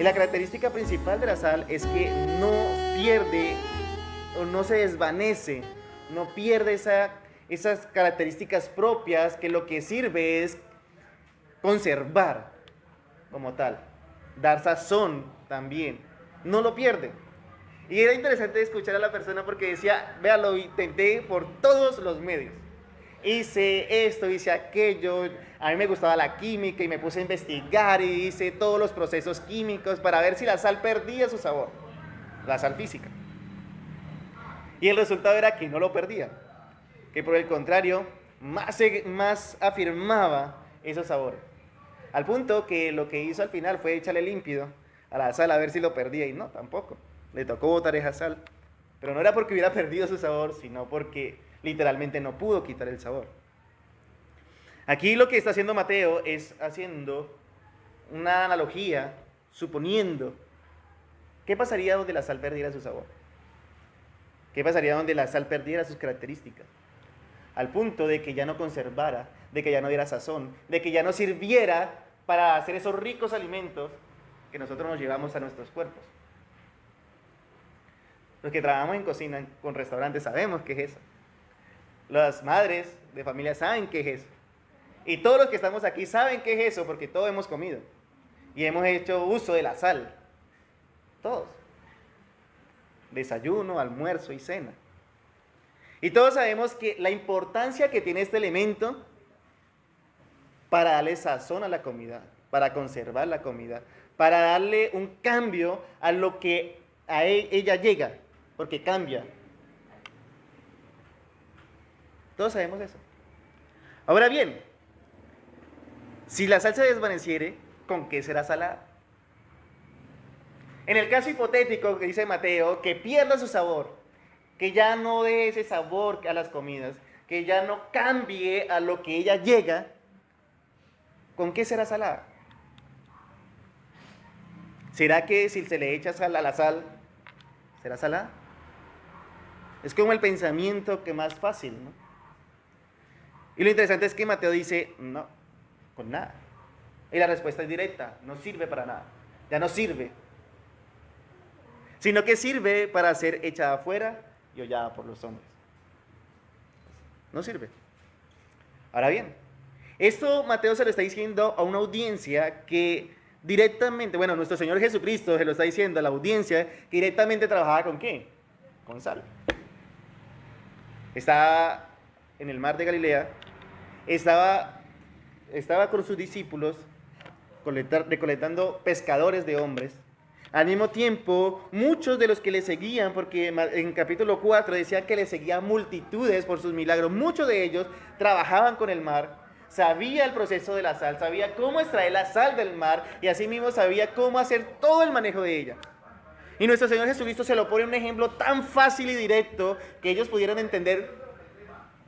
la característica principal de la sal es que no pierde o no se desvanece, no pierde esas características propias, que lo que sirve es conservar como tal, dar sazón también, no lo pierde. Y era interesante escuchar a la persona porque decía, vea, lo intenté por todos los medios. Hice esto, hice aquello, a mí me gustaba la química y me puse a investigar y hice todos los procesos químicos para ver si la sal perdía su sabor, la sal física. Y el resultado era que no lo perdía, que por el contrario, más afirmaba esos sabores. Al punto que lo que hizo al final fue echarle límpido a la sal a ver si lo perdía, y no, tampoco. Le tocó botar esa sal. Pero no era porque hubiera perdido su sabor, sino porque literalmente no pudo quitar el sabor. Aquí lo que está haciendo Mateo es haciendo una analogía, suponiendo qué pasaría donde la sal perdiera su sabor. ¿Qué pasaría donde la sal perdiera sus características? Al punto de que ya no conservara, de que ya no diera sazón, de que ya no sirviera para hacer esos ricos alimentos que nosotros nos llevamos a nuestros cuerpos. Los que trabajamos en cocina, con restaurantes, sabemos qué es eso. Las madres de familia saben qué es eso. Y todos los que estamos aquí saben qué es eso, porque todos hemos comido. Y hemos hecho uso de la sal. Todos. Desayuno, almuerzo y cena. Y todos sabemos que la importancia que tiene este elemento para darle sazón a la comida, para conservar la comida, para darle un cambio a lo que a ella llega, porque cambia. Todos sabemos eso. Ahora bien, si la sal se desvaneciere, ¿con qué será salada? En el caso hipotético que dice Mateo, que pierda su sabor, que ya no dé ese sabor a las comidas, que ya no cambie a lo que ella llega, ¿con qué será salada? ¿Será que si se le echa sal a la sal, será salada? Es como el pensamiento que más fácil, ¿no? Y lo interesante es que Mateo dice, no, con nada. Y la respuesta es directa, no sirve para nada, ya no sirve. Sino que sirve para ser echada afuera y hollada por los hombres. No sirve. Ahora bien, esto Mateo se lo está diciendo a una audiencia que directamente, bueno, nuestro Señor Jesucristo se lo está diciendo a la audiencia que directamente trabajaba ¿con qué? Con sal. Estaba en el mar de Galilea, estaba con sus discípulos recolectando pescadores de hombres. Al mismo tiempo, muchos de los que le seguían, porque en capítulo 4 decía que le seguían multitudes por sus milagros, muchos de ellos trabajaban con el mar, sabía el proceso de la sal, sabía cómo extraer la sal del mar y asimismo sabía cómo hacer todo el manejo de ella. Y nuestro Señor Jesucristo se lo pone un ejemplo tan fácil y directo que ellos pudieron entender,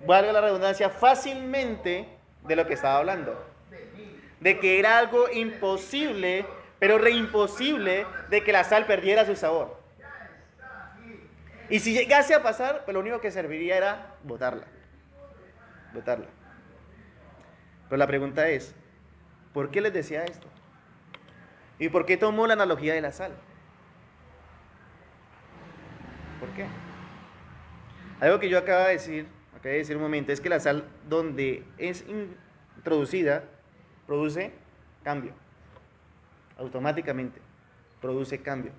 valga la redundancia, fácilmente de lo que estaba hablando. De que era algo imposible, pero reimposible, de que la sal perdiera su sabor. Y si llegase a pasar, pues lo único que serviría era botarla. Botarla. Pero la pregunta es, ¿por qué les decía esto? ¿Y por qué tomó la analogía de la sal? ¿Por qué? Algo que yo acabo de decir un momento, es que la sal donde es introducida produce cambio. Automáticamente produce cambio.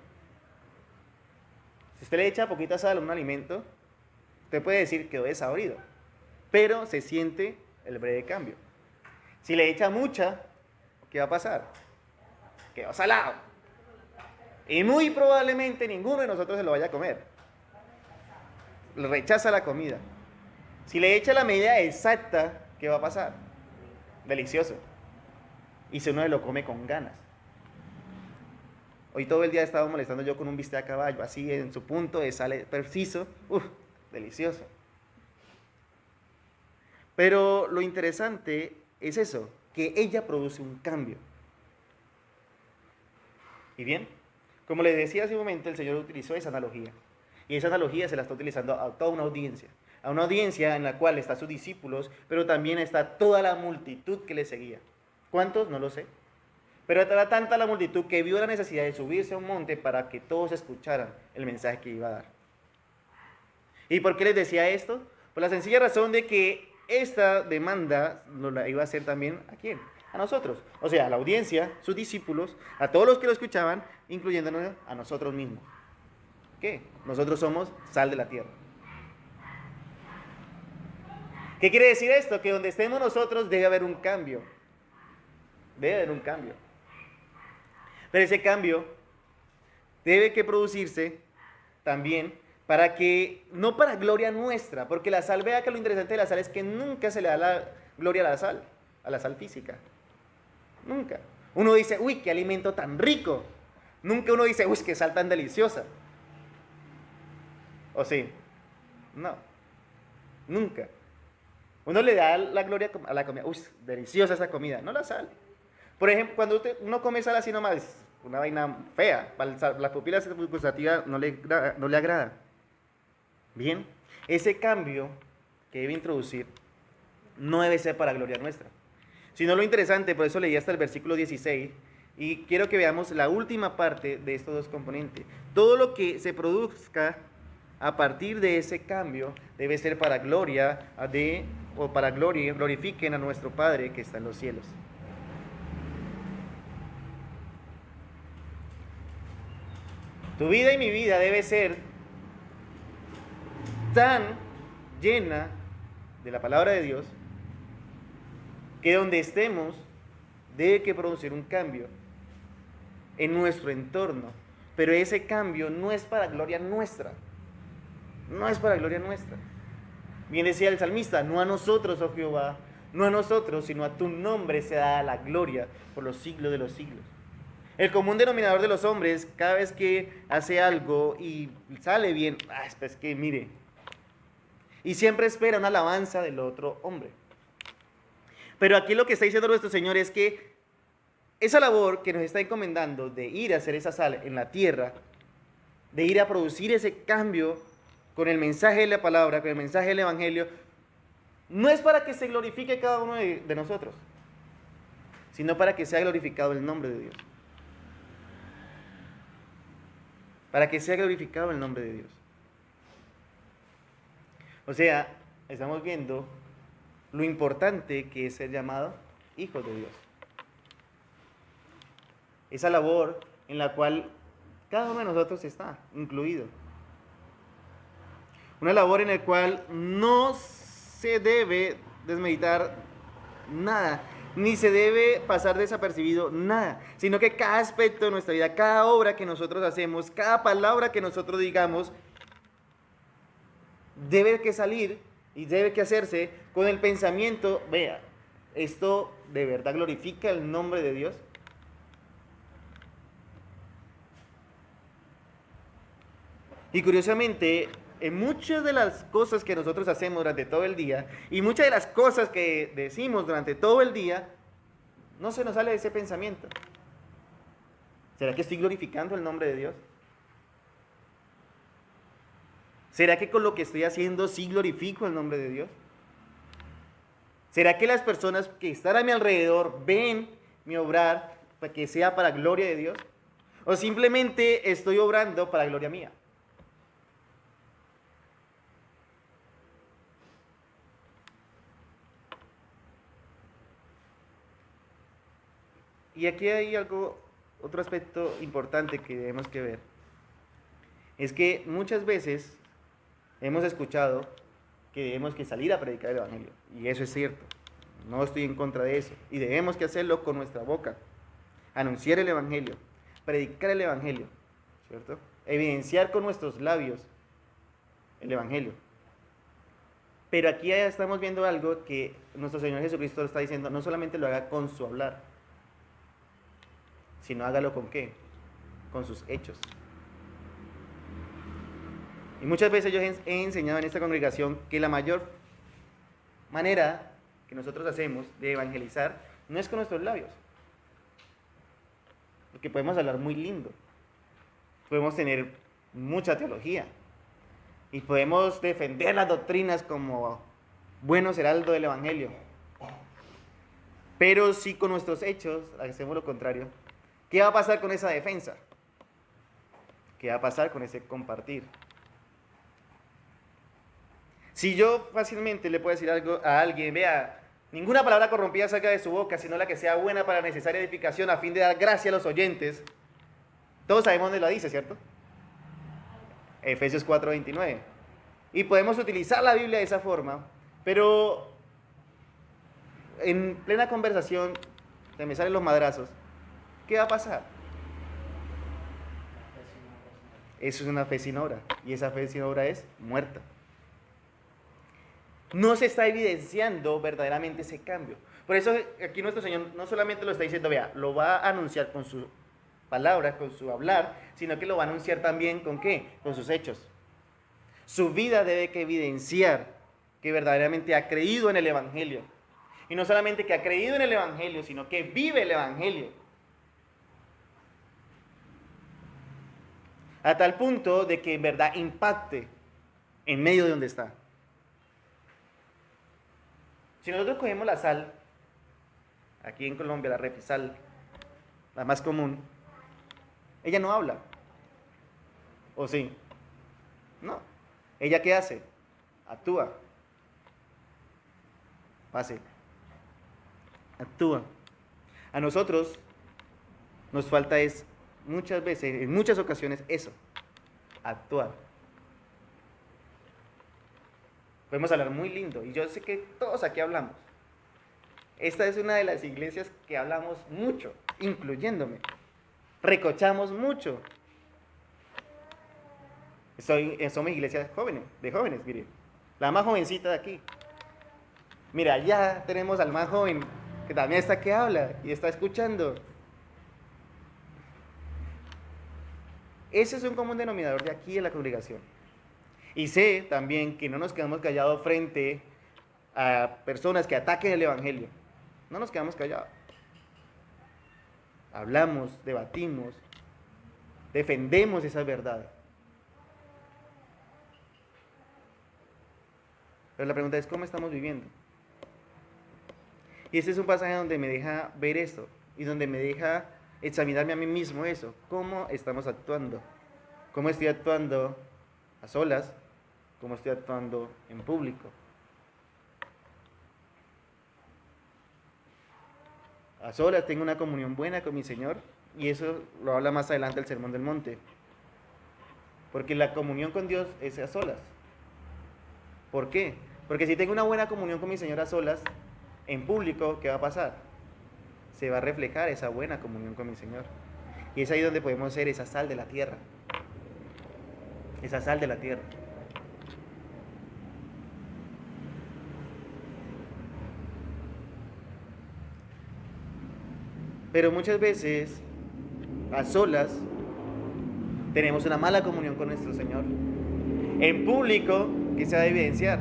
Si usted le echa poquita sal a un alimento, usted puede decir quedó desabrido, pero se siente el breve cambio. Si le echa mucha, ¿qué va a pasar? Quedó salado. Y muy probablemente ninguno de nosotros se lo vaya a comer. Le rechaza la comida. Si le echa la medida exacta, ¿qué va a pasar? Delicioso. Y si uno se lo come con ganas. Hoy todo el día he estado molestando yo con un bistec a caballo, así en su punto de sal preciso. Delicioso. Pero lo interesante es eso, que ella produce un cambio. ¿Y bien? Como les decía hace un momento, el Señor utilizó esa analogía. Y esa analogía se la está utilizando a toda una audiencia. A una audiencia en la cual están sus discípulos, pero también está toda la multitud que le seguía. ¿Cuántos? No lo sé. Pero era tanta la multitud que vio la necesidad de subirse a un monte para que todos escucharan el mensaje que iba a dar. ¿Y por qué les decía esto? Por la sencilla razón de que esta demanda nos la iba a hacer también ¿a quién? A nosotros. O sea, a la audiencia, sus discípulos, a todos los que lo escuchaban, incluyéndonos a nosotros mismos. ¿Qué? Nosotros somos sal de la tierra. ¿Qué quiere decir esto? Que donde estemos nosotros debe haber un cambio. Debe haber un cambio. Pero ese cambio debe que producirse también para que, no para gloria nuestra, porque la sal, vea que lo interesante de la sal es que nunca se le da la gloria a la sal física. Nunca. Uno dice, uy, qué alimento tan rico. Nunca uno dice, uy, qué sal tan deliciosa. ¿O sí? No. Nunca. Uno le da la gloria a la comida. Uy, deliciosa esa comida. No la sal. Por ejemplo, cuando uno come sal así nomás, es una vaina fea. La pupila gustativa no le agrada. Bien, ese cambio que debe introducir no debe ser para gloria nuestra. Sino lo interesante, por eso leí hasta el versículo 16, y quiero que veamos la última parte de estos dos componentes. Todo lo que se produzca a partir de ese cambio debe ser para gloria glorifiquen a nuestro Padre que está en los cielos. Tu vida y mi vida debe ser tan llena de la palabra de Dios que donde estemos debe que producir un cambio en nuestro entorno, pero ese cambio no es para gloria nuestra, no es para gloria nuestra. Bien decía el salmista, no a nosotros, oh Jehová, no a nosotros, sino a tu nombre se da la gloria por los siglos de los siglos. El común denominador de los hombres, cada vez que hace algo y sale bien, es que mire, y siempre espera una alabanza del otro hombre. Pero aquí lo que está diciendo nuestro Señor es que esa labor que nos está encomendando de ir a hacer esa sal en la tierra, de ir a producir ese cambio con el mensaje de la palabra, con el mensaje del Evangelio, no es para que se glorifique cada uno de nosotros, sino para que sea glorificado el nombre de Dios. Para que sea glorificado el nombre de Dios. O sea, estamos viendo lo importante que es ser llamado hijos de Dios. Esa labor en la cual cada uno de nosotros está incluido. Una labor en la cual no se debe desmeditar nada, ni se debe pasar desapercibido nada, sino que cada aspecto de nuestra vida, cada obra que nosotros hacemos, cada palabra que nosotros digamos, debe que salir y debe que hacerse con el pensamiento, vea, ¿esto de verdad glorifica el nombre de Dios? Y curiosamente, en muchas de las cosas que nosotros hacemos durante todo el día y muchas de las cosas que decimos durante todo el día, no se nos sale de ese pensamiento. ¿Será que estoy glorificando el nombre de Dios? ¿Será que con lo que estoy haciendo sí glorifico el nombre de Dios? ¿Será que las personas que están a mi alrededor ven mi obrar para que sea para gloria de Dios? ¿O simplemente estoy obrando para gloria mía? Y aquí hay otro aspecto importante que debemos que ver. Es que muchas veces hemos escuchado que debemos que salir a predicar el Evangelio. Y eso es cierto. No estoy en contra de eso. Y debemos que hacerlo con nuestra boca. Anunciar el Evangelio. Predicar el Evangelio. ¿Cierto? Evidenciar con nuestros labios el Evangelio. Pero aquí ya estamos viendo algo que nuestro Señor Jesucristo está diciendo. No solamente lo haga con su hablar, sino hágalo con ¿qué? Con sus hechos. Y muchas veces yo he enseñado en esta congregación que la mayor manera que nosotros hacemos de evangelizar no es con nuestros labios. Porque podemos hablar muy lindo. Podemos tener mucha teología. Y podemos defender las doctrinas como buenos heraldos del Evangelio. Pero si con nuestros hechos hacemos lo contrario, ¿qué va a pasar con esa defensa? ¿Qué va a pasar con ese compartir? Si yo fácilmente le puedo decir algo a alguien, vea, ninguna palabra corrompida salga de su boca, sino la que sea buena para la necesaria edificación a fin de dar gracia a los oyentes. Todos sabemos dónde lo dice, ¿cierto? Efesios 4:29. Y podemos utilizar la Biblia de esa forma, pero en plena conversación se me salen los madrazos. ¿Qué va a pasar? Eso es una fe sin obra, y esa fe sin obra es muerta. No se está evidenciando verdaderamente ese cambio. Por eso aquí nuestro Señor no solamente lo está diciendo, vea, lo va a anunciar con su palabra, con su hablar, sino que lo va a anunciar también con ¿qué? Con sus hechos. Su vida debe que evidenciar que verdaderamente ha creído en el Evangelio. Y no solamente que ha creído en el Evangelio, sino que vive el Evangelio. A tal punto de que en verdad impacte en medio de donde está. Si nosotros cogemos la sal, aquí en Colombia la refisal, la más común, ella no habla. ¿O sí? No. ¿Ella qué hace? Actúa. Pase. Actúa. A nosotros nos falta es muchas veces, en muchas ocasiones, eso. Actuar. Podemos hablar muy lindo, y yo sé que todos aquí hablamos. Esta es una de las iglesias que hablamos mucho, incluyéndome. Recochamos mucho. Somos iglesias jóvenes, de jóvenes, mire. La más jovencita de aquí. Mira, ya tenemos al más joven, que también está que habla y está escuchando. Ese es un común denominador de aquí en la congregación. Y sé también que no nos quedamos callados frente a personas que ataquen el Evangelio. No nos quedamos callados. Hablamos, debatimos, defendemos esas verdades. Pero la pregunta es, ¿cómo estamos viviendo? Y este es un pasaje donde me deja ver esto y donde me deja examinarme a mí mismo eso. ¿Cómo estamos actuando? ¿Cómo estoy actuando a solas? ¿Cómo estoy actuando en público? A solas tengo una comunión buena con mi Señor, y eso lo habla más adelante el Sermón del Monte. Porque la comunión con Dios es a solas. ¿Por qué? Porque si tengo una buena comunión con mi Señor a solas, en público, ¿qué va a pasar? Se va a reflejar esa buena comunión con mi Señor. Y es ahí donde podemos ser esa sal de la tierra. Esa sal de la tierra. Pero muchas veces, a solas, tenemos una mala comunión con nuestro Señor. En público, ¿qué se va a evidenciar?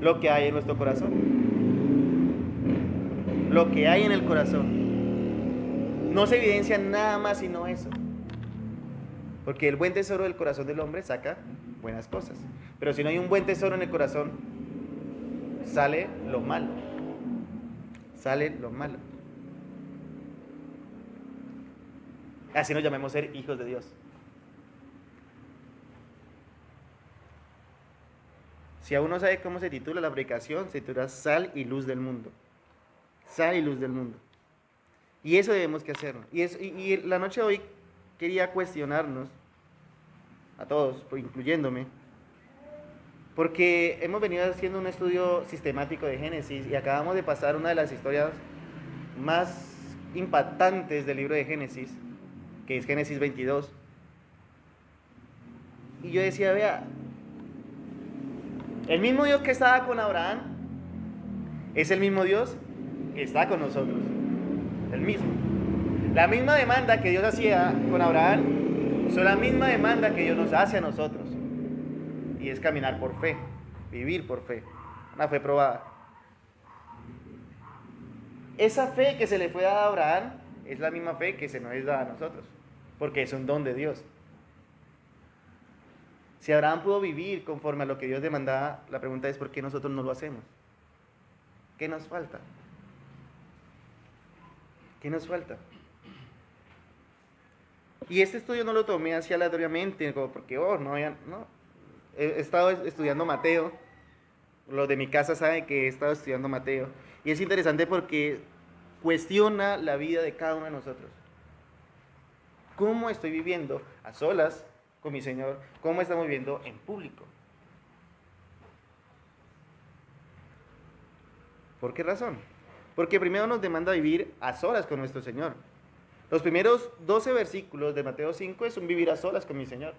Lo que hay en nuestro corazón. Lo que hay en el corazón. No se evidencia nada más sino eso. Porque el buen tesoro del corazón del hombre saca buenas cosas. Pero si no hay un buen tesoro en el corazón, sale lo malo. Sale lo malo. Así nos llamemos ser hijos de Dios. Si aún no sabe cómo se titula la predicación, se titula Sal y Luz del Mundo. Sal y Luz del Mundo. Y eso debemos que hacerlo. Y la noche de hoy quería cuestionarnos, a todos, incluyéndome, porque hemos venido haciendo un estudio sistemático de Génesis y acabamos de pasar una de las historias más impactantes del libro de Génesis, que es Génesis 22. Y yo decía, vea, el mismo Dios que estaba con Abraham es el mismo Dios que está con nosotros. El mismo. La misma demanda que Dios hacía con Abraham es la misma demanda que Dios nos hace a nosotros. Y es caminar por fe, vivir por fe, una fe probada. Esa fe que se le fue dada a Abraham es la misma fe que se nos es dada a nosotros, porque es un don de Dios. Si Abraham pudo vivir conforme a lo que Dios demandaba, la pregunta es ¿por qué nosotros no lo hacemos? ¿Qué nos falta? ¿Qué nos falta? Y este estudio no lo tomé así aleatoriamente, como porque, no. He estado estudiando Mateo. Los de mi casa saben que he estado estudiando Mateo. Y es interesante porque cuestiona la vida de cada uno de nosotros. ¿Cómo estoy viviendo a solas con mi Señor? ¿Cómo estamos viviendo en público? ¿Por qué razón? Porque primero nos demanda vivir a solas con nuestro Señor. Los primeros 12 versículos de Mateo 5 es un vivir a solas con mi Señor.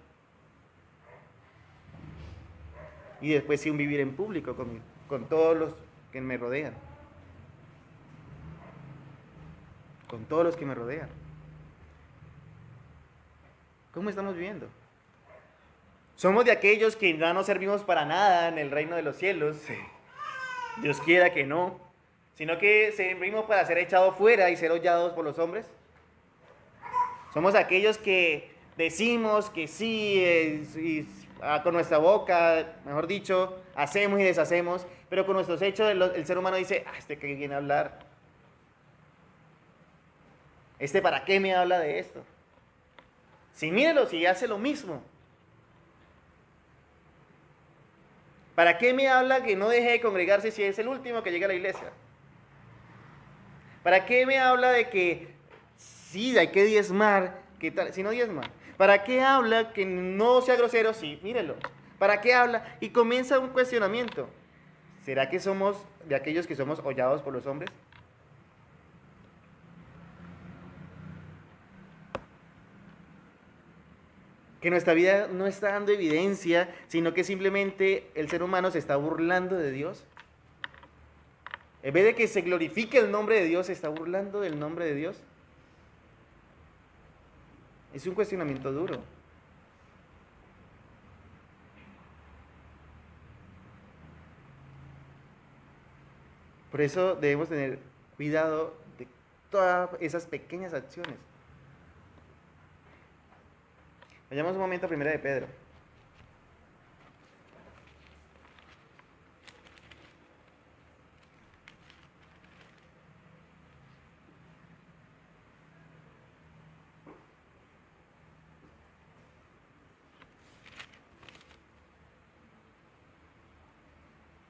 Y después sí un vivir en público con todos los que me rodean. Con todos los que me rodean. ¿Cómo estamos viviendo? Somos de aquellos que ya no servimos para nada en el reino de los cielos. Dios quiera que no. Sino que servimos para ser echados fuera y ser hollados por los hombres. Somos aquellos que decimos que sí, con nuestra boca, mejor dicho, hacemos y deshacemos, pero con nuestros hechos el ser humano dice, este que viene a hablar. ¿Para qué me habla de esto? Si mírelo, si hace lo mismo. ¿Para qué me habla que no deje de congregarse si es el último que llega a la iglesia? ¿Para qué me habla de que sí, hay que diezmar, ¿qué tal? Si no diezma. ¿Para qué habla que no sea grosero? Sí, mírelo. ¿Para qué habla? Y comienza un cuestionamiento. ¿Será que somos de aquellos que somos hollados por los hombres? Que nuestra vida no está dando evidencia, sino que simplemente el ser humano se está burlando de Dios. En vez de que se glorifique el nombre de Dios, se está burlando del nombre de Dios. Es un cuestionamiento duro. Por eso debemos tener cuidado de todas esas pequeñas acciones. Vayamos un momento a Primera de Pedro.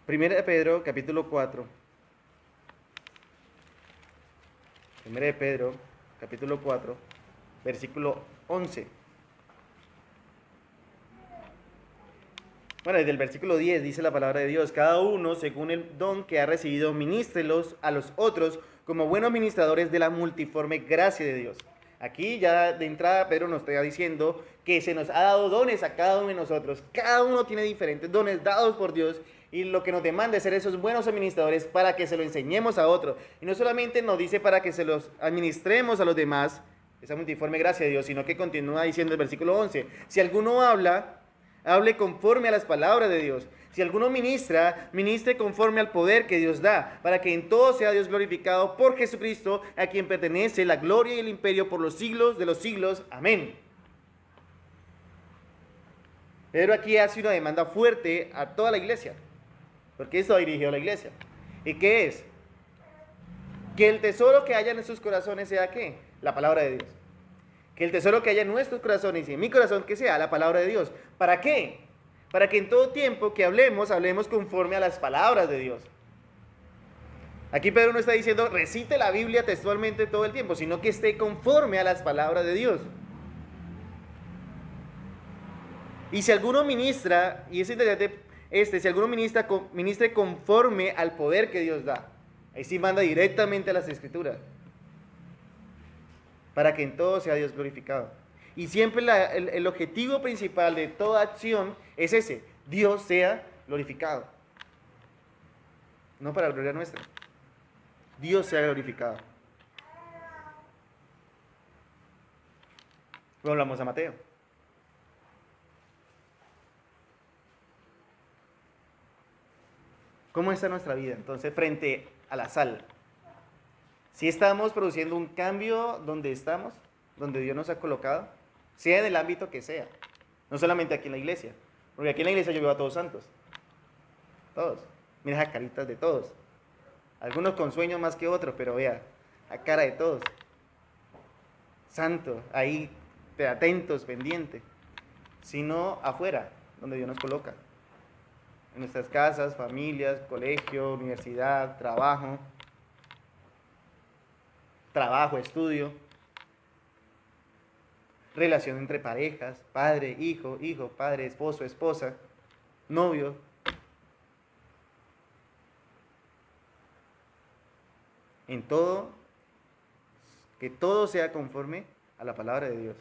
Primera de Pedro, capítulo 4. Primera de Pedro, capítulo 4, versículo 11. Bueno, desde el versículo 10 dice la palabra de Dios: cada uno, según el don que ha recibido, ministrelos a los otros como buenos ministradores de la multiforme gracia de Dios. Aquí ya de entrada Pedro nos está diciendo que se nos ha dado dones a cada uno de nosotros. Cada uno tiene diferentes dones dados por Dios y lo que nos demanda es ser esos buenos administradores para que se lo enseñemos a otro. Y no solamente nos dice para que se los administremos a los demás, esa multiforme gracia de Dios, sino que continúa diciendo el versículo 11: si alguno habla, hable conforme a las palabras de Dios. Si alguno ministra, ministre conforme al poder que Dios da, para que en todo sea Dios glorificado por Jesucristo, a quien pertenece la gloria y el imperio por los siglos de los siglos. Amén. Pedro aquí hace una demanda fuerte a toda la iglesia, porque esto dirigió a la iglesia. ¿Y qué es? Que el tesoro que haya en sus corazones sea ¿qué? La palabra de Dios. Que el tesoro que haya en nuestros corazones y en mi corazón que sea la palabra de Dios. ¿Para qué? Para que en todo tiempo que hablemos conforme a las palabras de Dios. Aquí Pedro no está diciendo recite la Biblia textualmente todo el tiempo, sino que esté conforme a las palabras de Dios. Y si alguno ministra, y es interesante si alguno ministre conforme al poder que Dios da, ahí sí manda directamente a las Escrituras, para que en todo sea Dios glorificado. Y siempre el objetivo principal de toda acción es ese: Dios sea glorificado. No para la gloria nuestra. Dios sea glorificado. Volvamos a Mateo. ¿Cómo está nuestra vida entonces frente a la sal? Si estamos produciendo un cambio donde estamos, donde Dios nos ha colocado, sea en el ámbito que sea, no solamente aquí en la iglesia, porque aquí en la iglesia yo veo a todos santos, todos, mira las caritas de todos, algunos con sueños más que otros, pero vea, la cara de todos, santo, ahí atentos, pendientes, sino afuera, donde Dios nos coloca. En nuestras casas, familias, colegio, universidad, trabajo, estudio, relación entre parejas, padre, hijo, padre, esposo, esposa, novio. En todo, que todo sea conforme a la palabra de Dios.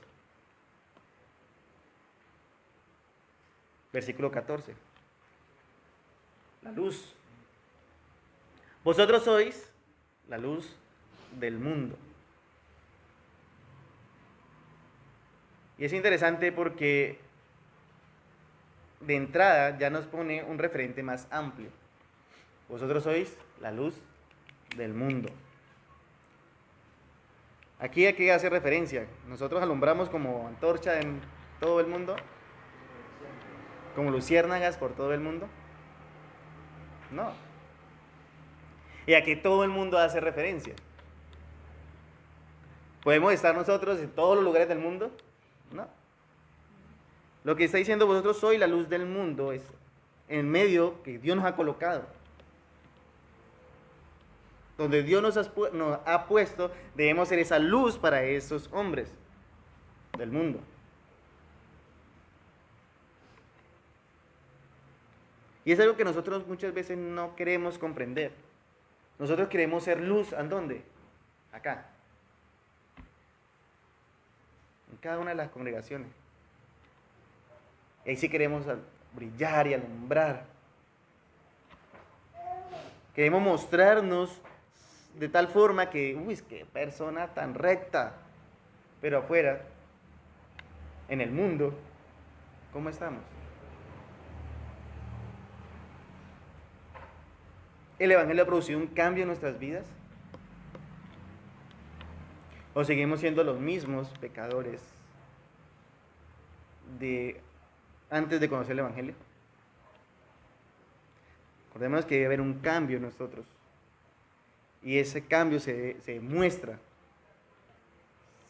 Versículo 14. La luz. Vosotros sois la luz del mundo. Y es interesante porque de entrada ya nos pone un referente más amplio. Vosotros sois la luz del mundo. Aquí a qué hace referencia. Nosotros alumbramos como antorcha en todo el mundo, como luciérnagas por todo el mundo. No. ¿Y a qué todo el mundo hace referencia? ¿Podemos estar nosotros en todos los lugares del mundo? No. Lo que está diciendo vosotros sois la luz del mundo es en medio que Dios nos ha colocado. Donde Dios nos ha puesto, debemos ser esa luz para esos hombres del mundo. Y es algo que nosotros muchas veces no queremos comprender. Nosotros queremos ser luz, ¿en dónde? Acá. En cada una de las congregaciones. Y ahí sí queremos brillar y alumbrar. Queremos mostrarnos de tal forma que, uy, qué persona tan recta. Pero afuera, en el mundo, ¿cómo estamos? ¿El Evangelio ha producido un cambio en nuestras vidas? ¿O seguimos siendo los mismos pecadores de antes de conocer el Evangelio? Recordemos que debe haber un cambio en nosotros. Y ese cambio se muestra.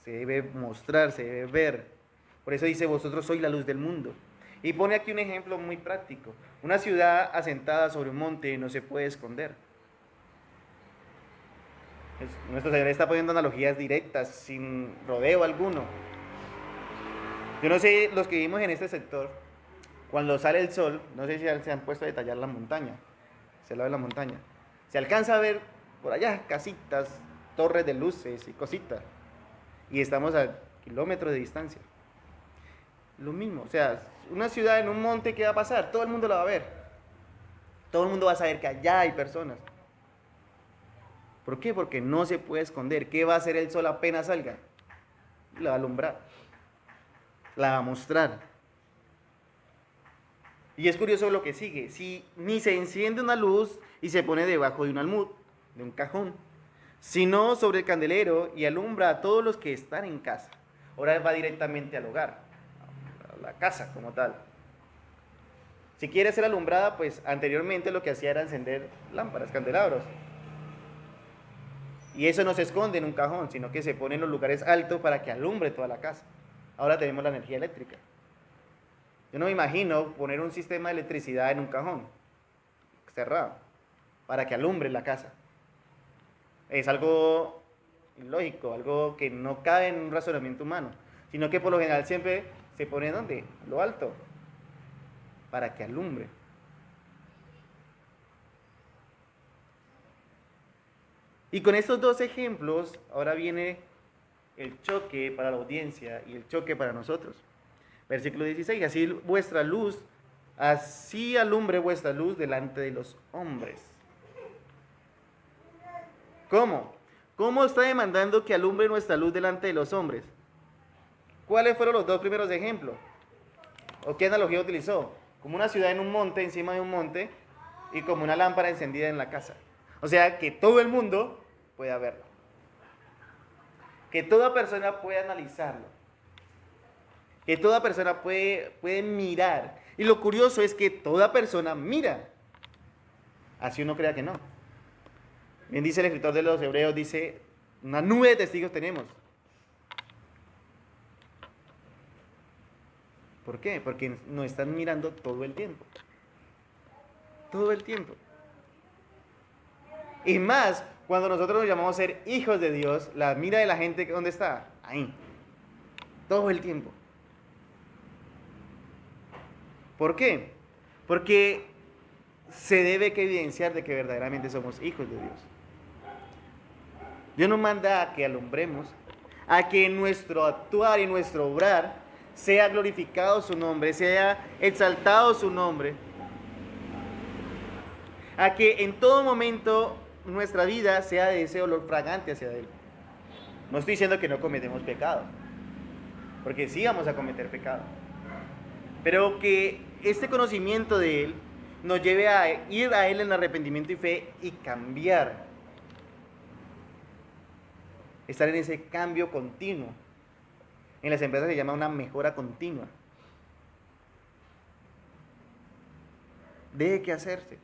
Se debe mostrar, se debe ver. Por eso dice, vosotros sois la luz del mundo. Y pone aquí un ejemplo muy práctico. Una ciudad asentada sobre un monte no se puede esconder. Nuestro Señor está poniendo analogías directas, sin rodeo alguno. Yo no sé, los que vivimos en este sector, cuando sale el sol, no sé si se han puesto a detallar la montaña, se la ve la montaña. Se alcanza a ver por allá casitas, torres de luces y cositas. Y estamos a kilómetros de distancia. Lo mismo, o sea, una ciudad en un monte, ¿qué va a pasar? Todo el mundo la va a ver. Todo el mundo va a saber que allá hay personas. ¿Por qué? Porque no se puede esconder. ¿Qué va a hacer el sol apenas salga? La va a alumbrar. La va a mostrar. Y es curioso lo que sigue. Si ni se enciende una luz y se pone debajo de un almud, de un cajón, sino sobre el candelero y alumbra a todos los que están en casa. Ahora va directamente al hogar, a la casa como tal. Si quiere ser alumbrada, pues anteriormente lo que hacía era encender lámparas, candelabros. Y eso no se esconde en un cajón, sino que se pone en los lugares altos para que alumbre toda la casa. Ahora tenemos la energía eléctrica. Yo no me imagino poner un sistema de electricidad en un cajón cerrado para que alumbre la casa. Es algo ilógico, algo que no cabe en un razonamiento humano, sino que por lo general siempre se pone ¿dónde? A lo alto, para que alumbre. Y con estos dos ejemplos, ahora viene el choque para la audiencia y el choque para nosotros. Versículo 16, así alumbre vuestra luz delante de los hombres. ¿Cómo? ¿Cómo está demandando que alumbre nuestra luz delante de los hombres? ¿Cuáles fueron los dos primeros ejemplos? ¿O qué analogía utilizó? Como una ciudad en un monte, encima de un monte, y como una lámpara encendida en la casa. O sea, que todo el mundo pueda verlo. Que toda persona pueda analizarlo. Que toda persona puede mirar. Y lo curioso es que toda persona mira. Así uno crea que no. Bien dice el escritor de los Hebreos, dice, una nube de testigos tenemos. ¿Por qué? Porque nos están mirando todo el tiempo. Todo el tiempo. Y más, cuando nosotros nos llamamos a ser hijos de Dios, la mira de la gente, ¿dónde está? Ahí. Todo el tiempo. ¿Por qué? Porque se debe que evidenciar de que verdaderamente somos hijos de Dios. Dios nos manda a que alumbremos, a que en nuestro actuar y nuestro obrar sea glorificado su nombre, sea exaltado su nombre, a que en todo momento nuestra vida sea de ese olor fragante hacia Él. No estoy diciendo que no cometemos pecado, porque sí vamos a cometer pecado, pero que este conocimiento de Él nos lleve a ir a Él en arrepentimiento y fe y cambiar. Estar en ese cambio continuo. En las empresas se llama una mejora continua. Debe que hacerse.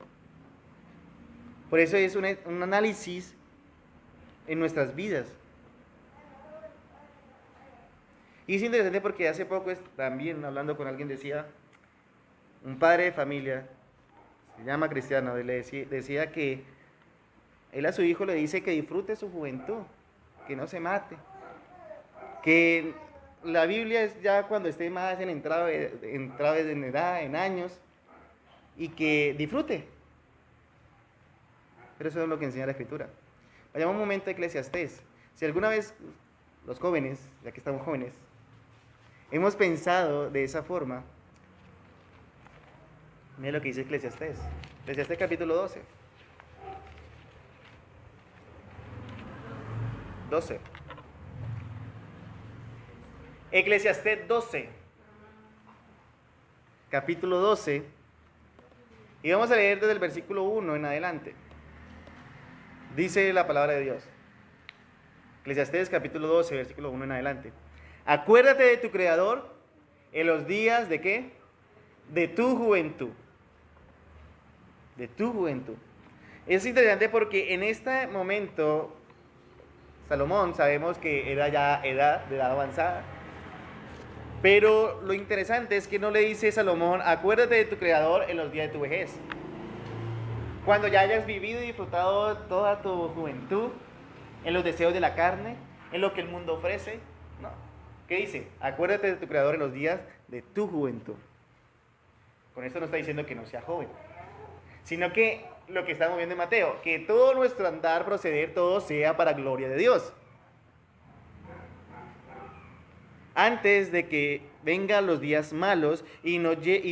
Por eso es un análisis en nuestras vidas. Y es interesante porque hace poco también hablando con alguien decía, un padre de familia, se llama Cristiano, y le decía que él a su hijo le dice que disfrute su juventud, que no se mate, que la Biblia es ya cuando esté más en edad, en años, y que disfrute. Pero eso es lo que enseña la Escritura. Vayamos un momento a Eclesiastés. Si alguna vez los jóvenes, ya que estamos jóvenes, hemos pensado de esa forma, mira lo que dice Eclesiastés. Eclesiastés capítulo 12. 12. Eclesiastés 12. Capítulo 12. Y vamos a leer desde el versículo 1 en adelante. Dice la palabra de Dios. Eclesiastés capítulo 12, versículo 1 en adelante. Acuérdate de tu Creador en los días ¿de qué? De tu juventud. De tu juventud. Es interesante porque en este momento Salomón sabemos que era ya de edad avanzada. Pero lo interesante es que no le dice Salomón, acuérdate de tu Creador en los días de tu vejez. Cuando ya hayas vivido y disfrutado toda tu juventud, en los deseos de la carne, en lo que el mundo ofrece. No. ¿Qué dice? Acuérdate de tu Creador en los días de tu juventud. Con esto no está diciendo que no sea joven, sino que lo que estamos viendo en Mateo, que todo nuestro andar, proceder, todo sea para gloria de Dios. Antes de que vengan los días malos y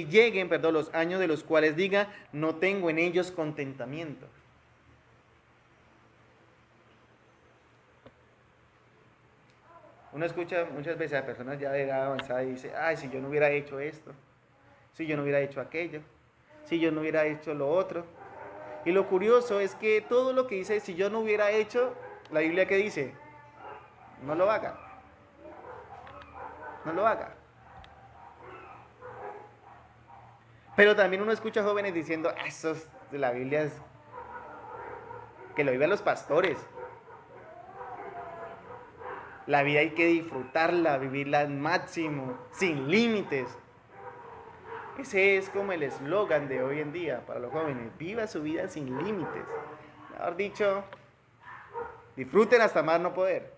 lleguen los años de los cuales diga, no tengo en ellos contentamiento. Uno escucha muchas veces a personas ya de edad avanzada y dice, ay, si yo no hubiera hecho esto, si yo no hubiera hecho aquello, si yo no hubiera hecho lo otro. Y lo curioso es que todo lo que dice, si yo no hubiera hecho, la Biblia ¿qué dice? No lo haga. No lo haga. Pero también uno escucha jóvenes diciendo, eso de la Biblia es que lo vivan los pastores. La vida hay que disfrutarla, vivirla al máximo, sin límites. Ese es como el eslogan de hoy en día para los jóvenes. Viva su vida sin límites. Mejor dicho, disfruten hasta más no poder.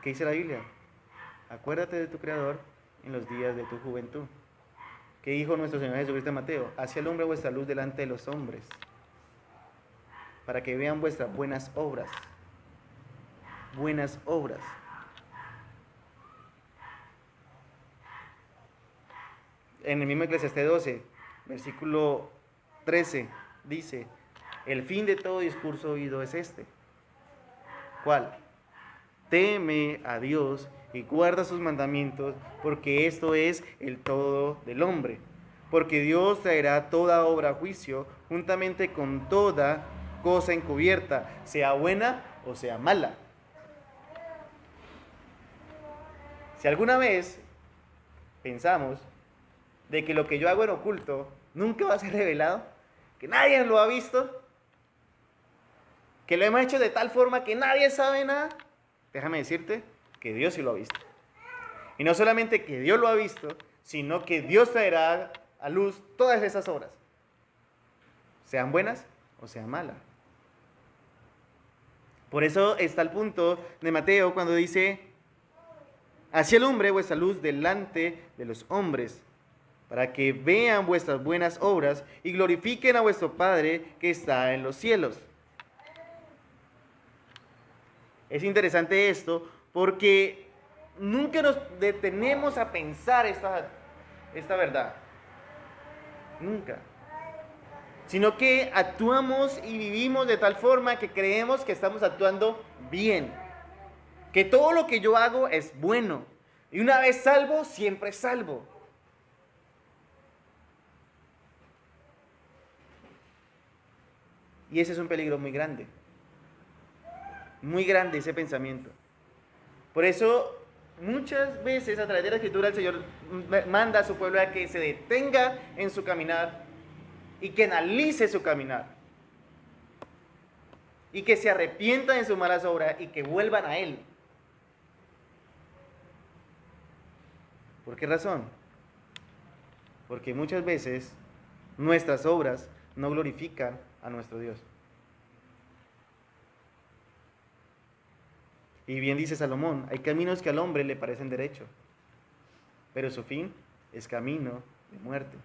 ¿Qué dice la Biblia? Acuérdate de tu Creador en los días de tu juventud. ¿Qué dijo nuestro Señor Jesucristo en Mateo? Haz alumbra vuestra luz delante de los hombres, para que vean vuestras buenas obras. Buenas obras. En el mismo Eclesiastés 12, versículo 13, dice, el fin de todo discurso oído es este. ¿Cuál? Teme a Dios y guarda sus mandamientos, porque esto es el todo del hombre. Porque Dios traerá toda obra a juicio, juntamente con toda cosa encubierta, sea buena o sea mala. Si alguna vez pensamos de que lo que yo hago en oculto nunca va a ser revelado, que nadie lo ha visto, que lo hemos hecho de tal forma que nadie sabe nada, déjame decirte que Dios sí lo ha visto. Y no solamente que Dios lo ha visto, sino que Dios traerá a luz todas esas obras, sean buenas o sean malas. Por eso está el punto de Mateo cuando dice: así alumbre vuestra luz delante de los hombres, para que vean vuestras buenas obras y glorifiquen a vuestro Padre que está en los cielos. Es interesante esto porque nunca nos detenemos a pensar esta verdad. Nunca. Sino que actuamos y vivimos de tal forma que creemos que estamos actuando bien. Que todo lo que yo hago es bueno. Y una vez salvo, siempre salvo. Y ese es un peligro muy grande. Muy grande ese pensamiento. Por eso, muchas veces a través de la Escritura el Señor manda a su pueblo a que se detenga en su caminar y que analice su caminar. Y que se arrepientan de sus malas obras y que vuelvan a Él. ¿Por qué razón? Porque muchas veces nuestras obras no glorifican a nuestro Dios. Y bien dice Salomón, hay caminos que al hombre le parecen derecho, pero su fin es camino de muerte.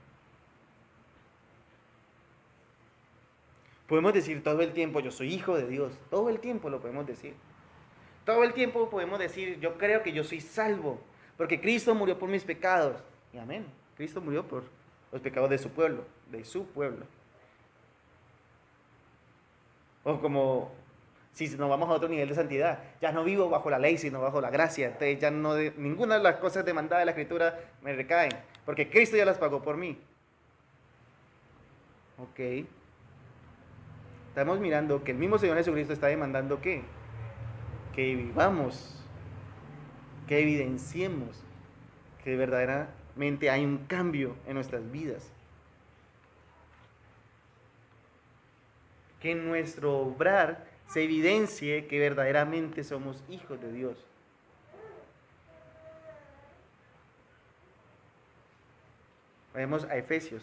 Podemos decir todo el tiempo, yo soy hijo de Dios, todo el tiempo lo podemos decir. Todo el tiempo podemos decir, yo creo que yo soy salvo, porque Cristo murió por mis pecados. Y amén, Cristo murió por los pecados de su pueblo, O como si nos vamos a otro nivel de santidad, ya no vivo bajo la ley, sino bajo la gracia. Entonces ya no ninguna de las cosas demandadas de la Escritura me recaen, porque Cristo ya las pagó por mí. Ok. Estamos mirando que el mismo Señor Jesucristo está demandando ¿qué? Que vivamos, que evidenciemos que verdaderamente hay un cambio en nuestras vidas. Que en nuestro obrar se evidencie que verdaderamente somos hijos de Dios. Vayamos a Efesios.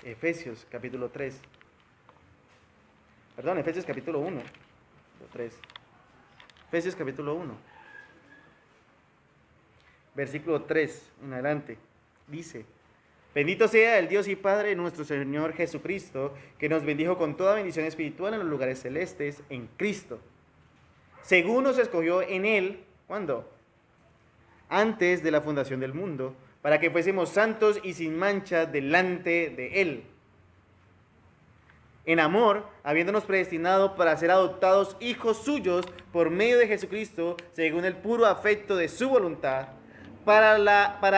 Efesios capítulo 3. Perdón, Efesios capítulo 1. 3. Efesios capítulo 1. Versículo 3 en adelante. Dice: bendito sea el Dios y Padre de nuestro Señor Jesucristo, que nos bendijo con toda bendición espiritual en los lugares celestes en Cristo, según nos escogió en Él, ¿cuándo? Antes de la fundación del mundo, para que fuésemos santos y sin mancha delante de Él. En amor, habiéndonos predestinado para ser adoptados hijos suyos por medio de Jesucristo, según el puro afecto de su voluntad, para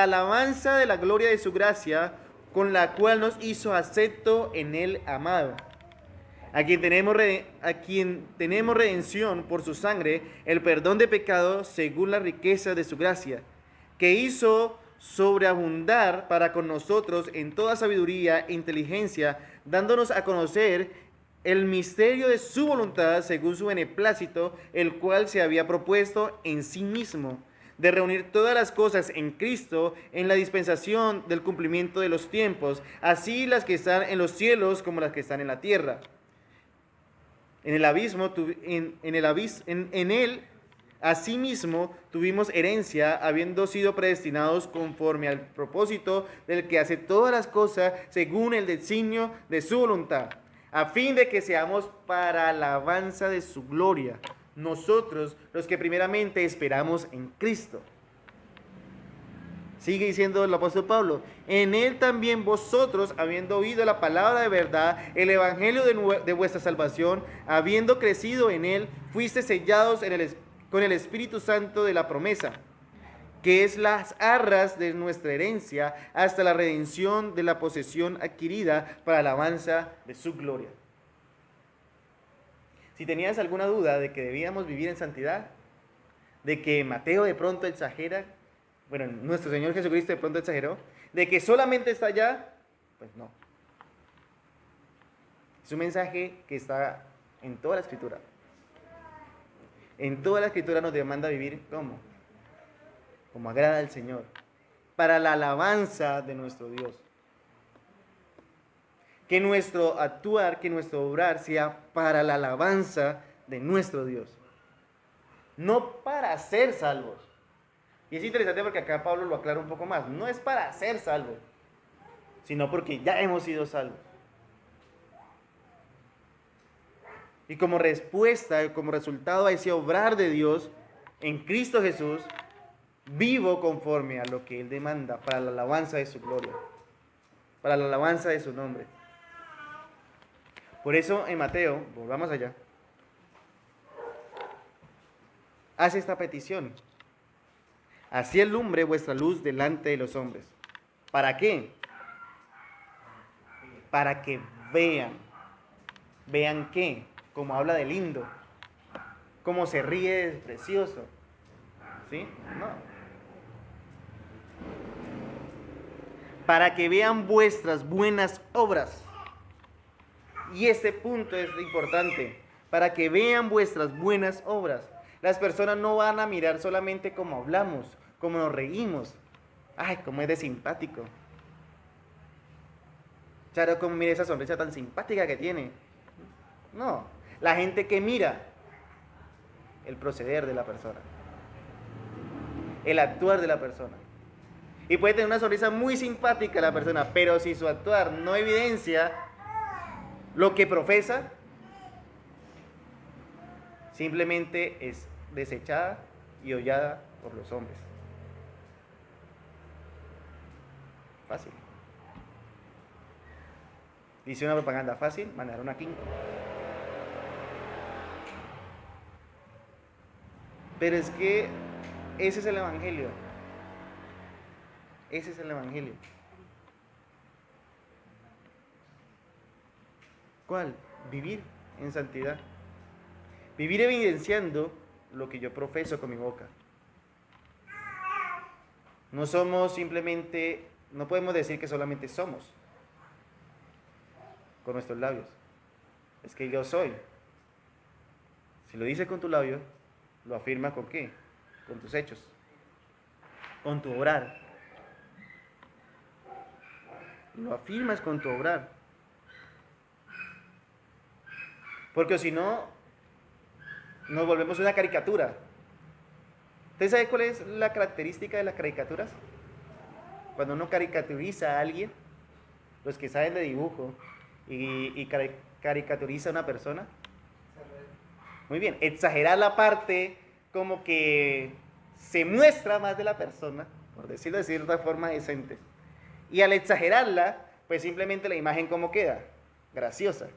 alabanza de la gloria de su gracia, con la cual nos hizo acepto en el amado, a quien tenemos redención por su sangre, el perdón de pecados según la riqueza de su gracia, que hizo sobreabundar para con nosotros en toda sabiduría e inteligencia, dándonos a conocer el misterio de su voluntad según su beneplácito, el cual se había propuesto en sí mismo, de reunir todas las cosas en Cristo en la dispensación del cumplimiento de los tiempos, así las que están en los cielos como las que están en la tierra. En él asimismo tuvimos herencia, habiendo sido predestinados conforme al propósito del que hace todas las cosas según el designio de su voluntad, a fin de que seamos para alabanza de su gloria, nosotros los que primeramente esperamos en Cristo. Sigue diciendo el apóstol Pablo: en él también vosotros, habiendo oído la palabra de verdad, el evangelio de vuestra salvación, habiendo crecido en él, fuiste sellados con el Espíritu Santo de la promesa, que es las arras de nuestra herencia, hasta la redención de la posesión adquirida para alabanza de su gloria. Si tenías alguna duda de que debíamos vivir en santidad, de que Mateo de pronto exagera, bueno, nuestro Señor Jesucristo de pronto exageró, de que solamente está allá, pues no. Es un mensaje que está en toda la Escritura. En toda la Escritura nos demanda vivir ¿cómo? Como agrada al Señor, para la alabanza de nuestro Dios. Que nuestro actuar, que nuestro obrar sea para la alabanza de nuestro Dios. No para ser salvos. Y es interesante porque acá Pablo lo aclara un poco más. No es para ser salvos, sino porque ya hemos sido salvos. Y como respuesta, como resultado a ese obrar de Dios en Cristo Jesús, vivo conforme a lo que Él demanda para la alabanza de su gloria, para la alabanza de su nombre. Por eso en Mateo, volvamos allá, hace esta petición. Así alumbre vuestra luz delante de los hombres. ¿Para qué? Para que vean. ¿Vean qué? Como habla de lindo. Como se ríe de precioso. ¿Sí? No. Para que vean vuestras buenas obras. Y este punto es importante. Para que vean vuestras buenas obras. Las personas no van a mirar solamente cómo hablamos, cómo nos reímos. Ay, cómo es de simpático. Claro, como mira esa sonrisa tan simpática que tiene. No, la gente que mira el proceder de la persona, el actuar de la persona. Y puede tener una sonrisa muy simpática la persona, pero si su actuar no evidencia lo que profesa, simplemente es desechada y hollada por los hombres. Fácil. Dice una propaganda fácil, mandar una quinta. Pero es que ese es el Evangelio. Ese es el Evangelio. ¿Cuál? Vivir en santidad. Vivir evidenciando lo que yo profeso con mi boca. No somos simplemente, no podemos decir que solamente somos con nuestros labios. Es que yo soy. Si lo dices con tu labio, lo afirmas con qué? Con tus hechos, con tu obrar. Lo afirmas con tu obrar. Porque si no, nos volvemos una caricatura. ¿Usted sabe cuál es la característica de las caricaturas? Cuando uno caricaturiza a alguien, los que saben de dibujo y caricaturiza a una persona. Muy bien, exagerar la parte como que se muestra más de la persona, por decirlo de cierta forma decente. Y al exagerarla, pues simplemente la imagen como queda, graciosa,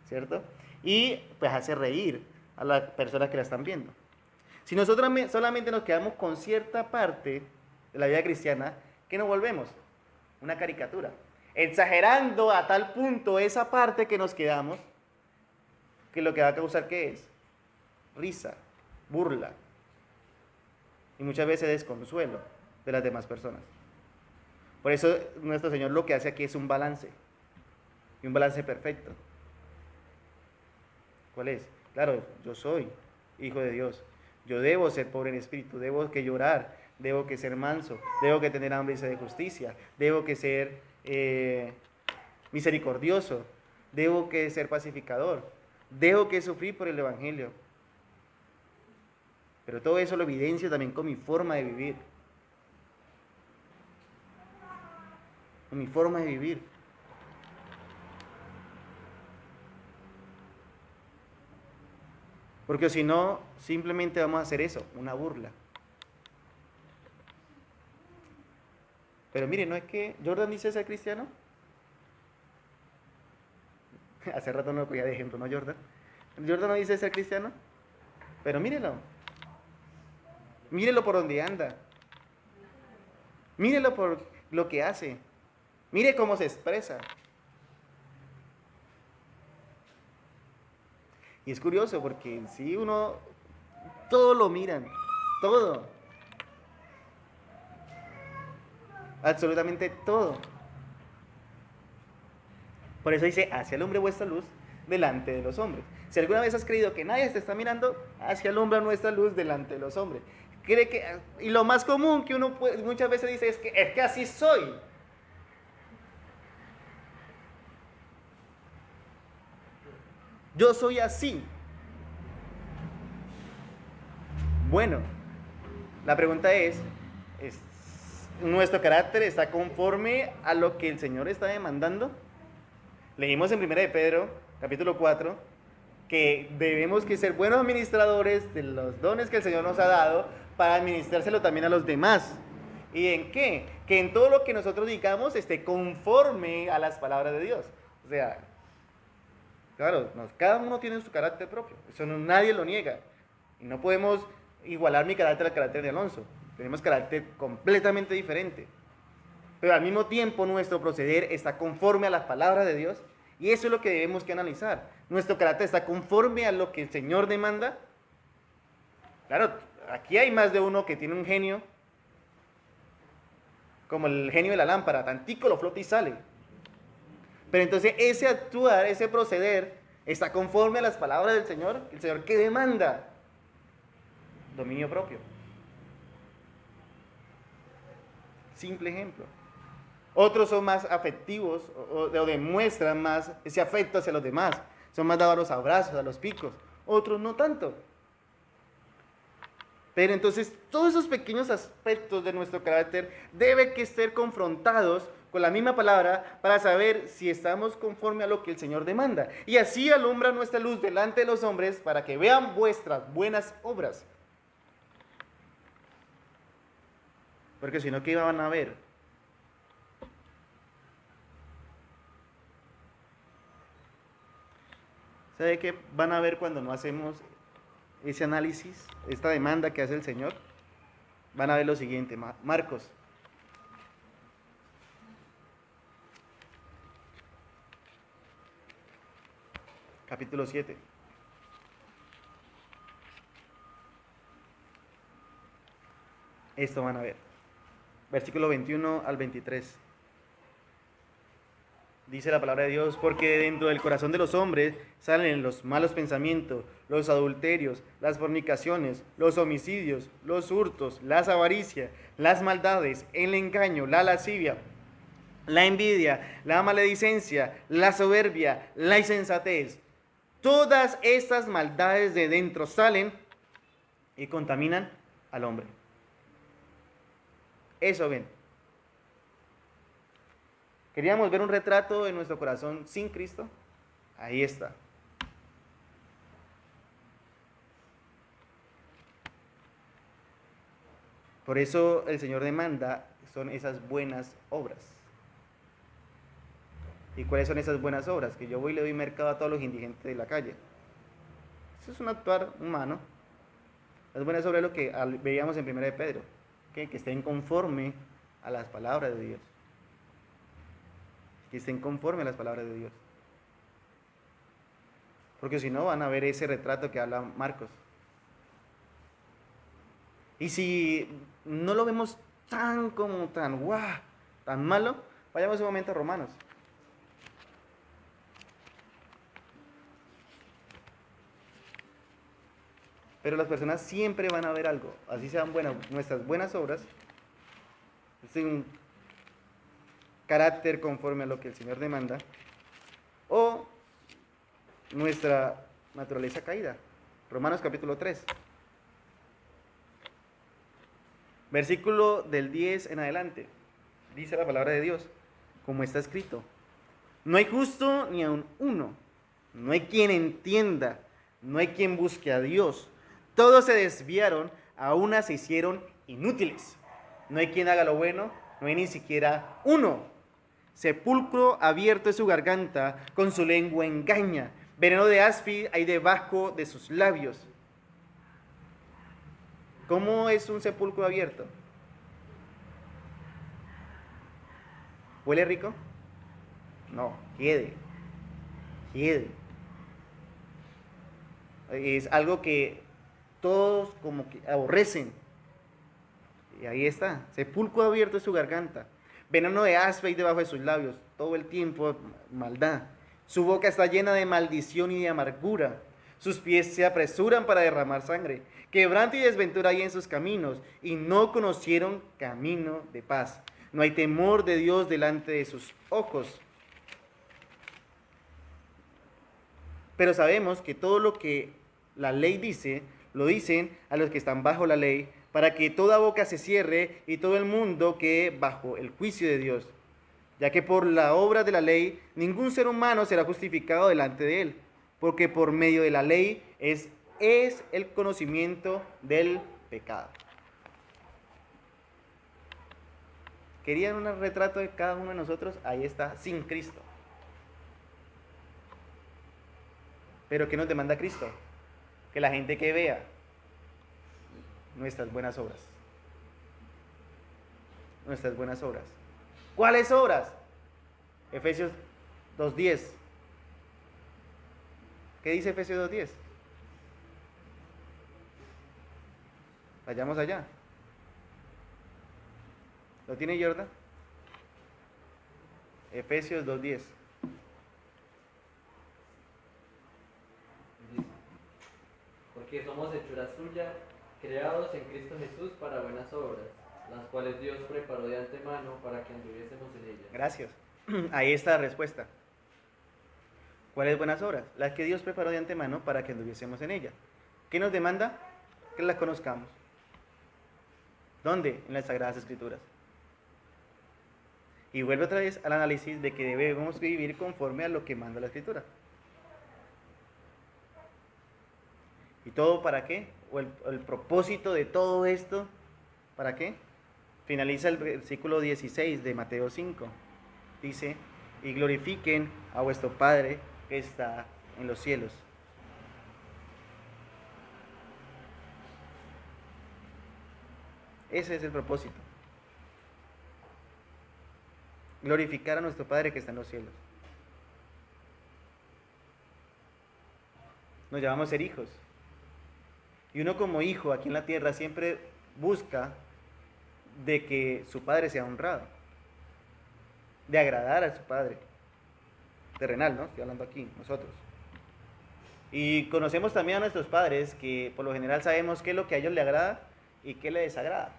¿cierto? Y pues hace reír a las personas que la están viendo. Si nosotros solamente nos quedamos con cierta parte de la vida cristiana, ¿qué nos volvemos? Una caricatura. Exagerando a tal punto esa parte que nos quedamos, que lo que va a causar, ¿qué es? Risa, burla y muchas veces desconsuelo de las demás personas. Por eso nuestro Señor lo que hace aquí es un balance, y un balance perfecto. ¿Cuál es? Claro, yo soy hijo de Dios, yo debo ser pobre en espíritu, debo que llorar, debo que ser manso, debo que tener hambre y sed de justicia, debo que ser misericordioso, debo que ser pacificador, debo que sufrir por el Evangelio. Pero todo eso lo evidencio también con mi forma de vivir. Con mi forma de vivir. Porque si no, simplemente vamos a hacer eso, una burla. Pero mire, ¿no es que Jordan dice ser cristiano? Hace rato no lo cogía de ejemplo, ¿no, Jordan? Jordan no dice ser cristiano, pero mírelo. Mírelo por donde anda. Mírelo por lo que hace. Mire cómo se expresa. Y es curioso porque si uno, todo lo miran, todo. Absolutamente todo. Por eso dice, hacia el hombre vuestra luz delante de los hombres. Si alguna vez has creído que nadie te está mirando, así alumbra nuestra luz delante de los hombres. Y lo más común que uno muchas veces dice es que así soy. Yo soy así. Bueno, la pregunta es, ¿nuestro carácter está conforme a lo que el Señor está demandando? Leímos en 1 de Pedro, capítulo 4, que debemos que ser buenos administradores de los dones que el Señor nos ha dado para administrárselo también a los demás. ¿Y en qué? Que en todo lo que nosotros digamos esté conforme a las palabras de Dios. O sea, claro, cada uno tiene su carácter propio, eso nadie lo niega. Y no podemos igualar mi carácter al carácter de Alonso. Tenemos carácter completamente diferente. Pero al mismo tiempo nuestro proceder está conforme a las palabras de Dios. Y eso es lo que debemos que analizar. ¿Nuestro carácter está conforme a lo que el Señor demanda? Claro, aquí hay más de uno que tiene un genio, como el genio de la lámpara, tantico lo flota y sale. Pero entonces ese actuar, ese proceder, está conforme a las palabras del Señor. ¿El Señor qué demanda? Dominio propio. Simple ejemplo. Otros son más afectivos o demuestran más ese afecto hacia los demás. Son más dados a los abrazos, a los picos. Otros no tanto. Pero entonces todos esos pequeños aspectos de nuestro carácter deben que ser confrontados con la misma palabra para saber si estamos conforme a lo que el Señor demanda. Y así alumbra nuestra luz delante de los hombres para que vean vuestras buenas obras. Porque si no, ¿qué van a ver? ¿Sabe qué van a ver cuando no hacemos ese análisis, esta demanda que hace el Señor? Van a ver lo siguiente, Marcos. Capítulo 7. Esto van a ver. Versículo 21 al 23. Dice la palabra de Dios, porque dentro del corazón de los hombres salen los malos pensamientos, los adulterios, las fornicaciones, los homicidios, los hurtos, las avaricias, las maldades, el engaño, la lascivia, la envidia, la maledicencia, la soberbia, la insensatez. Todas estas maldades de dentro salen y contaminan al hombre. Eso ven. ¿Queríamos ver un retrato de nuestro corazón sin Cristo? Ahí está. Por eso el Señor demanda son esas buenas obras. ¿Y cuáles son esas buenas obras? Que yo voy y le doy mercado a todos los indigentes de la calle. Eso es un actuar humano. Las buenas obras es lo que veíamos en 1 de Pedro. Que estén conforme a las palabras de Dios. Que estén conforme a las palabras de Dios. Porque si no van a ver ese retrato que habla Marcos. Y si no lo vemos tan malo, vayamos un momento a Romanos. Pero las personas siempre van a ver algo, así sean nuestras buenas obras, un carácter conforme a lo que el Señor demanda, o nuestra naturaleza caída. Romanos capítulo 3. Versículo del 10 en adelante. Dice la palabra de Dios, como está escrito: no hay justo ni aun uno, no hay quien entienda, no hay quien busque a Dios. Todos se desviaron, a una se hicieron inútiles. No hay quien haga lo bueno, no hay ni siquiera uno. Sepulcro abierto es su garganta, con su lengua engaña. Veneno de áspid hay debajo de sus labios. ¿Cómo es un sepulcro abierto? ¿Huele rico? No, hiede. Es algo que todos como que aborrecen. Y ahí está, sepulcro abierto es su garganta. Veneno de áspid hay debajo de sus labios, todo el tiempo maldad. Su boca está llena de maldición y de amargura. Sus pies se apresuran para derramar sangre. Quebranto y desventura hay en sus caminos, y no conocieron camino de paz. No hay temor de Dios delante de sus ojos. Pero sabemos que todo lo que la ley dice, lo dicen a los que están bajo la ley, para que toda boca se cierre y todo el mundo quede bajo el juicio de Dios. Ya que por la obra de la ley ningún ser humano será justificado delante de él, porque por medio de la ley es el conocimiento del pecado. ¿Querían un retrato de cada uno de nosotros? Ahí está, sin Cristo. Pero ¿qué nos demanda Cristo? Que la gente que vea nuestras buenas obras. Nuestras buenas obras. ¿Cuáles obras? Efesios 2:10. ¿Qué dice Efesios 2:10? Vayamos allá. ¿Lo tiene Jordan? Efesios 2:10. Porque somos hechura suya, creados en Cristo Jesús para buenas obras, las cuales Dios preparó de antemano para que anduviésemos en ellas. Gracias. Ahí está la respuesta. ¿Cuáles buenas obras? Las que Dios preparó de antemano para que anduviésemos en ellas. ¿Qué nos demanda? Que las conozcamos. ¿Dónde? En las Sagradas Escrituras. Y vuelve otra vez al análisis de que debemos vivir conforme a lo que manda la Escritura. ¿Y todo para qué? ¿O el propósito de todo esto? ¿Para qué? Finaliza el versículo 16 de Mateo 5. Dice, y glorifiquen a vuestro Padre que está en los cielos. Ese es el propósito. Glorificar a nuestro Padre que está en los cielos. Nos llamamos a ser hijos. Y uno como hijo aquí en la tierra siempre busca de que su padre sea honrado. De agradar a su padre. Terrenal, ¿no? Estoy hablando aquí, nosotros. Y conocemos también a nuestros padres que por lo general sabemos qué es lo que a ellos les agrada y qué les desagrada.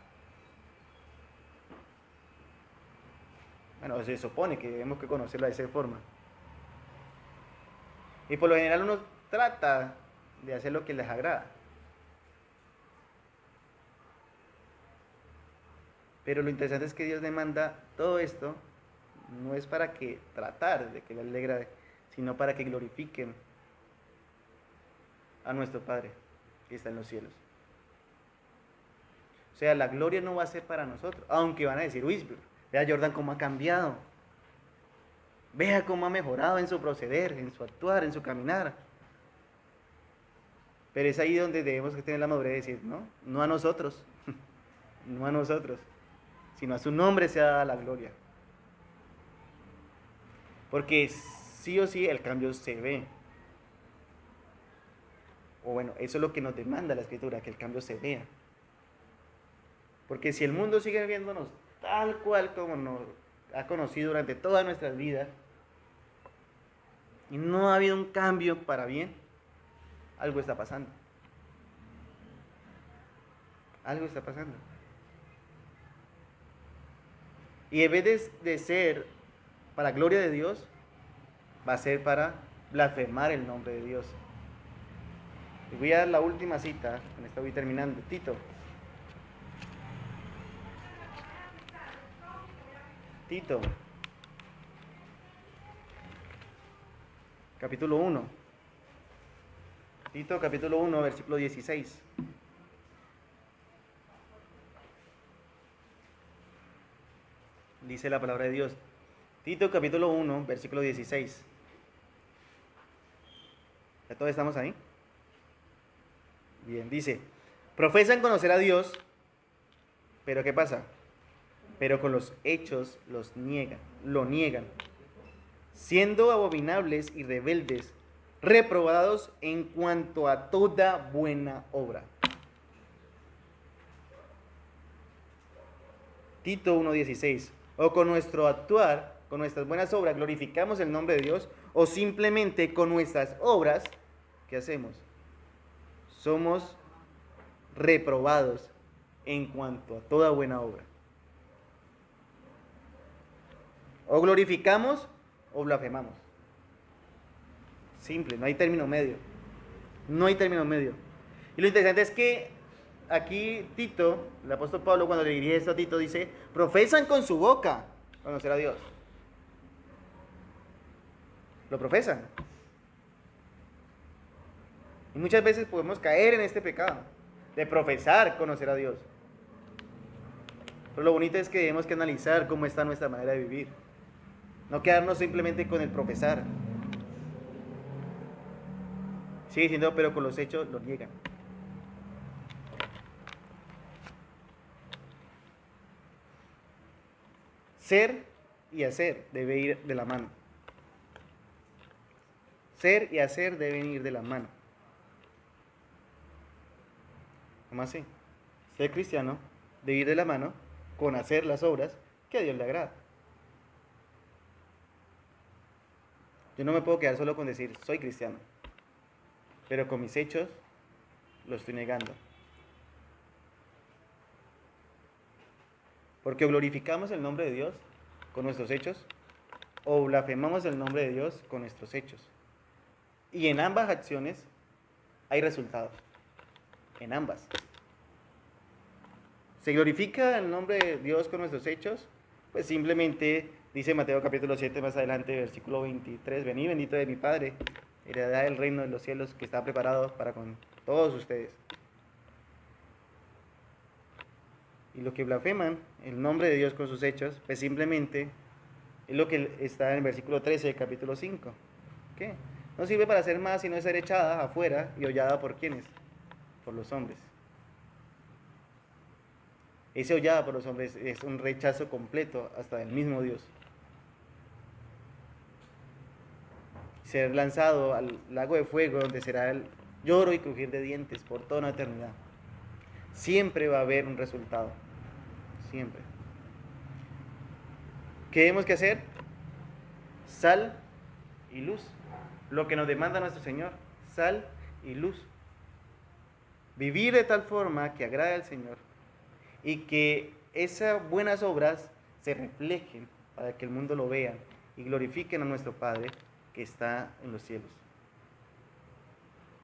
Bueno, se supone que debemos que conocerlo de esa forma. Y por lo general uno trata de hacer lo que les agrada. Pero lo interesante es que Dios demanda todo esto, no es para que tratar de que le alegrade, sino para que glorifiquen a nuestro Padre que está en los cielos. O sea, la gloria no va a ser para nosotros, aunque van a decir, uy, vea Jordan cómo ha cambiado, vea cómo ha mejorado en su proceder, en su actuar, en su caminar. Pero es ahí donde debemos tener la madurez de decir, no a nosotros, no a nosotros, sino a su nombre sea dada la gloria. Porque sí o sí el cambio se ve. O bueno, eso es lo que nos demanda la Escritura, que el cambio se vea. Porque si el mundo sigue viéndonos tal cual como nos ha conocido durante toda nuestras vidas, y no ha habido un cambio para bien, algo está pasando. Algo está pasando. Y en vez de ser para gloria de Dios, va a ser para blasfemar el nombre de Dios. Y voy a dar la última cita, con esta voy terminando. Tito. Capítulo 1. Tito, capítulo 1, versículo 16. Dice la palabra de Dios. Tito, capítulo 1, versículo 16. ¿Ya todos estamos ahí? Bien, dice, profesan conocer a Dios, pero ¿qué pasa? Pero con los hechos lo niegan, siendo abominables y rebeldes, reprobados en cuanto a toda buena obra. Tito 1:16. O con nuestro actuar, con nuestras buenas obras, glorificamos el nombre de Dios, o simplemente con nuestras obras, ¿qué hacemos? Somos reprobados en cuanto a toda buena obra. O glorificamos o blasfemamos. Simple, no hay término medio. No hay término medio. Y lo interesante es que aquí Tito, el apóstol Pablo, cuando le dirige esto a Tito, dice: profesan con su boca conocer a Dios. Lo profesan. Y muchas veces podemos caer en este pecado de profesar conocer a Dios. Pero lo bonito es que tenemos que analizar cómo está nuestra manera de vivir. No quedarnos simplemente con el profesar. Sigue diciendo, pero con los hechos lo niegan. Ser y hacer debe ir de la mano. Ser y hacer deben ir de la mano. ¿Cómo así? Ser cristiano debe ir de la mano con hacer las obras que a Dios le agrada. Yo no me puedo quedar solo con decir soy cristiano, pero con mis hechos lo estoy negando. Porque glorificamos el nombre de Dios con nuestros hechos o blasfemamos el nombre de Dios con nuestros hechos. Y en ambas acciones hay resultados. En ambas. ¿Se glorifica el nombre de Dios con nuestros hechos? Pues simplemente dice Mateo capítulo 7 más adelante, versículo 23, venid bendito de mi Padre, heredad del reino de los cielos que está preparado para con todos ustedes. Y lo que blasfeman el nombre de Dios con sus hechos, pues simplemente es lo que está en el versículo 13 del capítulo 5. ¿Qué? No sirve para hacer más sino ser echada afuera y hollada por ¿quiénes? Por los hombres. Ese hollada por los hombres es un rechazo completo hasta del mismo Dios. Ser lanzado al lago de fuego donde será el lloro y crujir de dientes por toda una eternidad. Siempre va a haber un resultado. Siempre. ¿Qué tenemos que hacer? Sal y luz. Lo que nos demanda nuestro Señor. Sal y luz. Vivir de tal forma que agrade al Señor y que esas buenas obras se reflejen para que el mundo lo vea y glorifiquen a nuestro Padre que está en los cielos.